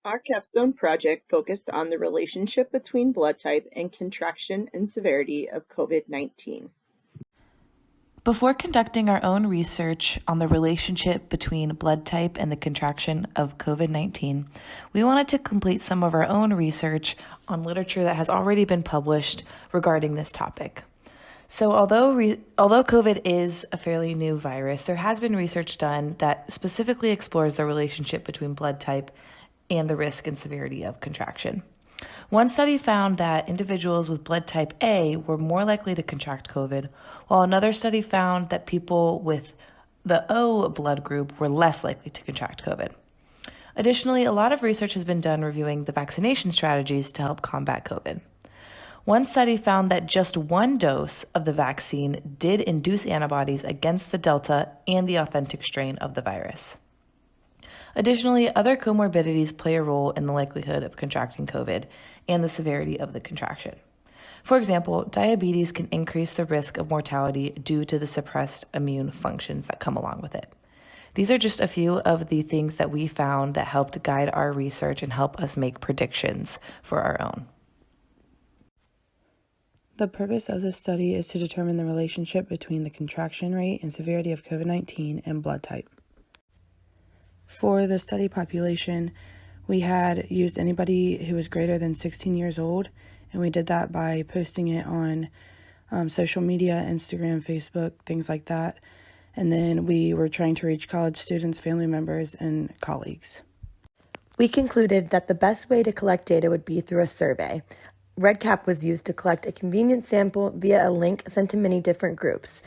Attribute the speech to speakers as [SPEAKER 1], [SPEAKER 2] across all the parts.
[SPEAKER 1] Our capstone project focused on the relationship between blood type and contraction and severity of COVID-19.
[SPEAKER 2] Before conducting our own research on the relationship between blood type and the contraction of COVID-19, we wanted to complete some of our own research on literature that has already been published regarding this topic. So although COVID is a fairly new virus, there has been research done that specifically explores the relationship between blood type and the risk and severity of contraction. One study found that individuals with blood type A were more likely to contract COVID, while another study found that people with the O blood group were less likely to contract COVID. Additionally, a lot of research has been done reviewing the vaccination strategies to help combat COVID. One study found that just one dose of the vaccine did induce antibodies against the Delta and the authentic strain of the virus. Additionally, other comorbidities play a role in the likelihood of contracting COVID and the severity of the contraction. For example, diabetes can increase the risk of mortality due to the suppressed immune functions that come along with it. These are just a few of the things that we found that helped guide our research and help us make predictions for our own.
[SPEAKER 3] The purpose of this study is to determine the relationship between the contraction rate and severity of COVID-19 and blood type. For the study population, we had used anybody who was greater than 16 years old, and we did that by posting it on social media, Instagram, Facebook, things like that. And then we were trying to reach college students, family members, and colleagues.
[SPEAKER 4] We concluded that the best way to collect data would be through a survey. REDCap was used to collect a convenient sample via a link sent to many different groups.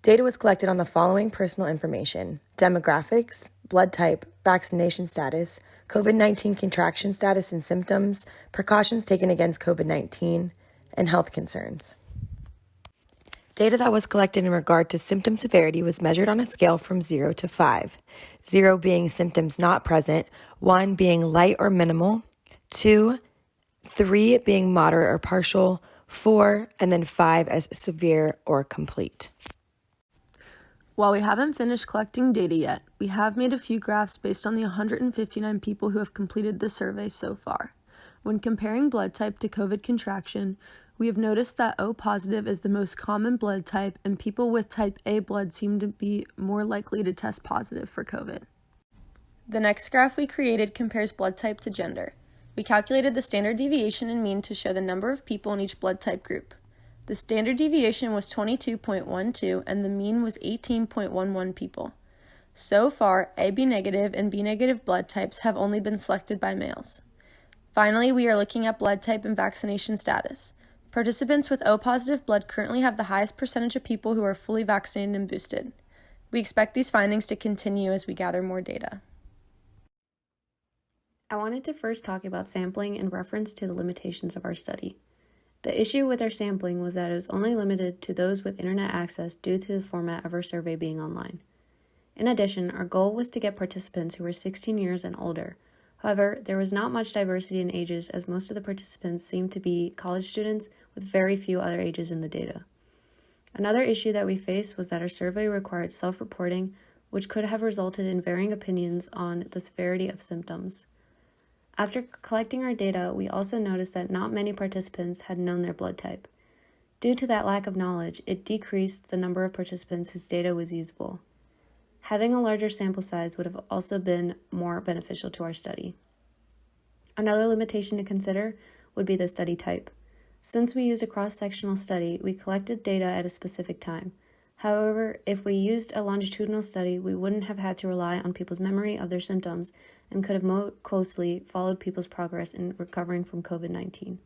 [SPEAKER 4] Data was collected on the following personal information: demographics, blood type, vaccination status, COVID-19 contraction status and symptoms, precautions taken against COVID-19, and health concerns. Data that was collected in regard to symptom severity was measured on a scale from 0 to 5, 0 being symptoms not present, 1 being light or minimal, 2, 3 being moderate or partial, 4, and then 5 as severe or complete.
[SPEAKER 5] While we haven't finished collecting data yet, we have made a few graphs based on the 159 people who have completed the survey so far. When comparing blood type to COVID contraction, we have noticed that O positive is the most common blood type, and people with type A blood seem to be more likely to test positive for COVID. The next graph we created compares blood type to gender. We calculated the standard deviation and mean to show the number of people in each blood type group. The standard deviation was 22.12 and the mean was 18.11 people. So far, AB negative and B negative blood types have only been selected by males. Finally, we are looking at blood type and vaccination status. Participants with O positive blood currently have the highest percentage of people who are fully vaccinated and boosted. We expect these findings to continue as we gather more data.
[SPEAKER 6] I wanted to first talk about sampling in reference to the limitations of our study. The issue with our sampling was that it was only limited to those with internet access due to the format of our survey being online. In addition, our goal was to get participants who were 16 years and older. However, there was not much diversity in ages, as most of the participants seemed to be college students with very few other ages in the data. Another issue that we faced was that our survey required self-reporting, which could have resulted in varying opinions on the severity of symptoms. After collecting our data, we also noticed that not many participants had known their blood type. Due to that lack of knowledge, it decreased the number of participants whose data was usable. Having a larger sample size would have also been more beneficial to our study. Another limitation to consider would be the study type. Since we used a cross-sectional study, we collected data at a specific time. However, if we used a longitudinal study, we wouldn't have had to rely on people's memory of their symptoms and could have more closely followed people's progress in recovering from COVID-19.